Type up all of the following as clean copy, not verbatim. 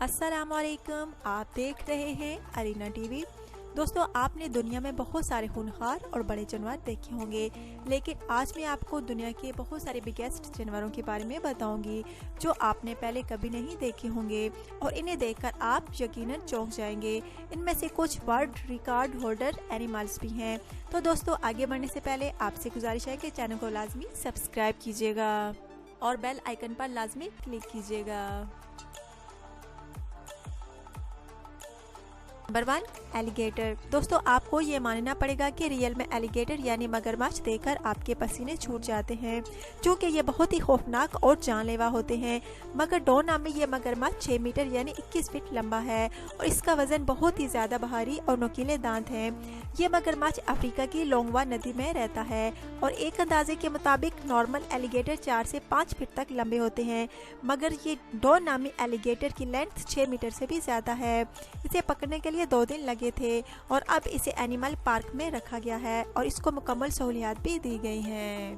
अस्सलामुअलैकुम, आप देख रहे हैं अरीना टीवी। दोस्तों, आपने दुनिया में बहुत सारे खूंखार और बड़े जानवर देखे होंगे, लेकिन आज मैं आपको दुनिया के बहुत सारे बिगेस्ट जानवरों के बारे में बताऊंगी जो आपने पहले कभी नहीं देखे होंगे और इन्हें देखकर आप यकीनन चौंक जाएंगे। इनमें से कुछ वर्ल्ड रिकॉर्ड होल्डर एनिमल्स भी हैं। तो दोस्तों, आगे बढ़ने से पहले आपसे गुजारिश है कि चैनल को लाजमी सब्सक्राइब कीजिएगा और बेल आइकन पर लाजमी क्लिक कीजिएगा। Number 1, alligator. दोस्तों, आपको ये मानना पड़ेगा कि रियल में एलिगेटर यानी मगरमच्छ देखकर आपके पसीने छूट जाते हैं, क्योंकि ये बहुत ही खौफनाक और जानलेवा होते हैं। मगर डॉन नामी ये मगरमच्छ 6 मीटर यानी 21 फीट लंबा है और इसका वजन बहुत ही ज्यादा भारी और नुकीले दांत हैं। ये मगरमच्छ अफ्रीका की लोंगवा नदी में रहता है और एक अंदाजे के मुताबिक नॉर्मल एलिगेटर 4 से 5 फीट तक लंबे होते हैं, मगर ये डॉन नामी एलिगेटर की लेंथ 6 मीटर से भी ज्यादा है। इसे पकड़ने के लिए 2 दिन लगे थे और अब इसे एनिमल पार्क में रखा गया है और इसको मुकम्मल सहूलियात भी दी गई हैं।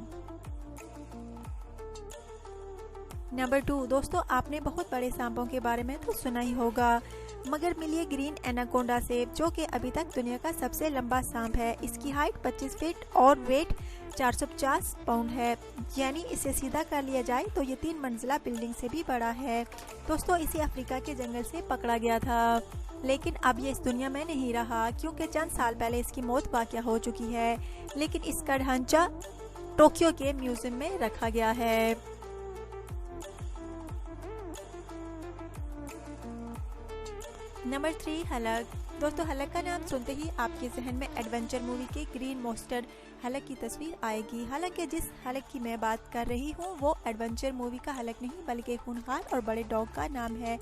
नंबर 2, दोस्तों, आपने बहुत बड़े सांपों के बारे में तो सुना ही होगा, मगर मिलिए ग्रीन एनाकोंडा से, जो कि अभी तक दुनिया का सबसे लंबा सांप है। इसकी हाइट 25 फीट और वेट 450 पाउंड है, यानी इसे सीधा कर लिया जाए तो ये 3 मंजिला बिल्डिंग से भी बड़ा है। दोस्तों, इसे अफ्रीका के जंगल से पकड़ा गया था, लेकिन अब ये इस दुनिया में नहीं रहा, क्योंकि चंद साल पहले इसकी मौत वाक़या हो चुकी है। लेकिन इसका ढांचा टोक्यो के म्यूजियम में रखा गया है। नंबर 3, हलक। दोस्तों, हलक का नाम सुनते ही आपके जहन में एडवेंचर मूवी के ग्रीन मोस्टर हलक की तस्वीर आएगी। हालांकि जिस हलक की मैं बात कर रही हूँ वो एडवेंचर मूवी का हलक नहीं, बल्कि खूंखार और बड़े डॉग का नाम है।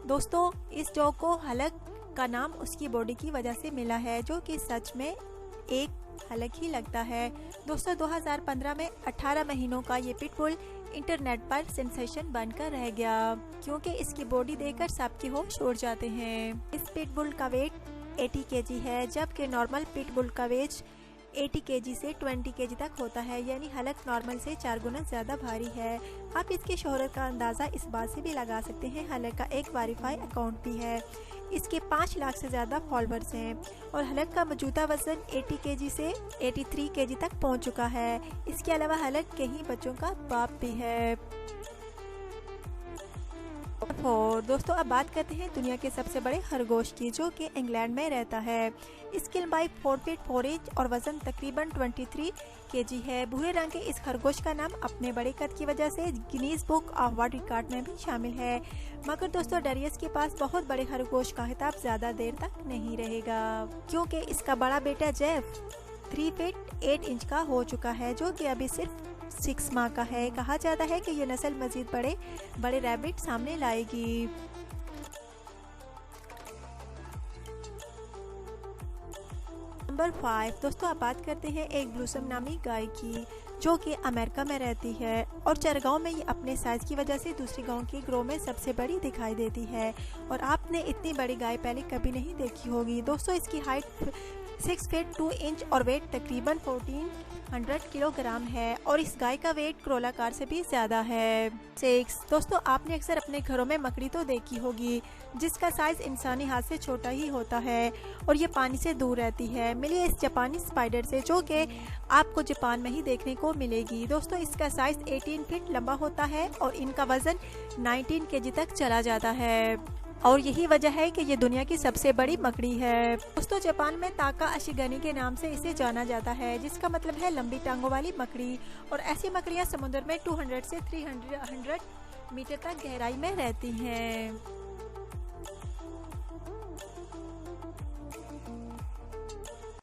दोस्तों, इस डॉग को हलक का नाम उसकी बॉडी की वजह से मिला है, जो कि सच में एक हलक ही लगता है। दोस्तों, 2015 में 18 महीनों का ये पिटबुल इंटरनेट पर सेंसेशन बनकर रह गया, क्योंकि इसकी बॉडी देखकर सबके होश उड़ जाते हैं। इस पिटबुल का वेट 80 केजी है, जबकि नॉर्मल पिटबुल का वेट 80 केजी से 20 केजी तक होता है, यानी हलक नॉर्मल से 4 गुना ज्यादा भारी है। आप इसकी शोहरत का अंदाजा इस बात से भी लगा सकते हैं, हलक का एक वेरीफाई अकाउंट भी है। इसके 5 लाख से ज्यादा फॉलोअर्स हैं और हलक का मौजूदा वजन 80 केजी से 83 केजी तक पहुंच चुका है। इसके अलावा हलक के ही बच्चों का बाप भी है। और दोस्तों, अब बात करते हैं दुनिया के सबसे बड़े खरगोश की, जो कि इंग्लैंड में रहता है। इसकी लंबाई 4 फीट 4 इंच और वजन तकरीबन 23 केजी है। भूरे रंग के इस खरगोश का नाम अपने बड़े कद की वजह से Guinness book of world record में भी शामिल है। मगर दोस्तों, डेरियस के पास बहुत बड़े खरगोश का खिताब ज्यादा देर तक नहीं रहेगा, क्योंकि इसका बड़ा बेटा जेफ 3 फीट 8 इंच का हो चुका है, जो कि अभी सिर्फ 6 माह का है। कहा जाता है कि ये नस्ल मजीद बड़े रैबिट सामने लाएगी। नंबर 5, दोस्तों, आप बात करते हैं एक ब्लूसम नामी गाय की, जो कि अमेरिका में रहती है और चरगांव में ये अपने साइज की वजह से दूसरी गांव के ग्रो में सबसे बड़ी दिखाई देती है और आपने इतनी बड़ी गाय पहले कभी नहीं देखी होगी। दोस्तों, इसकी हाइट 6 फीट 2 इंच और वेट तकरीबन 1400 किलोग्राम है और इस गाय का वेट क्रोला कार से भी ज्यादा है। 6, दोस्तों, आपने अक्सर अपने घरों में मकड़ी तो देखी होगी, जिसका साइज इंसानी हाथ से छोटा ही होता है और ये पानी से दूर रहती है। मिलिए इस जापानी स्पाइडर से, जो कि आपको जापान में ही देखने को मिलेगी। दोस्तों, इसका साइज 18 फीट लंबा होता है और इनका वजन 19 केजी तक चला जाता है और यही वजह है कि ये दुनिया की सबसे बड़ी मकड़ी है। दोस्तों, जापान में ताका अशिगनी के नाम से इसे जाना जाता है, जिसका मतलब है लंबी टांगों वाली मकड़ी, और ऐसी मकड़ियां समुद्र में 200 से 300 मीटर तक गहराई में रहती हैं।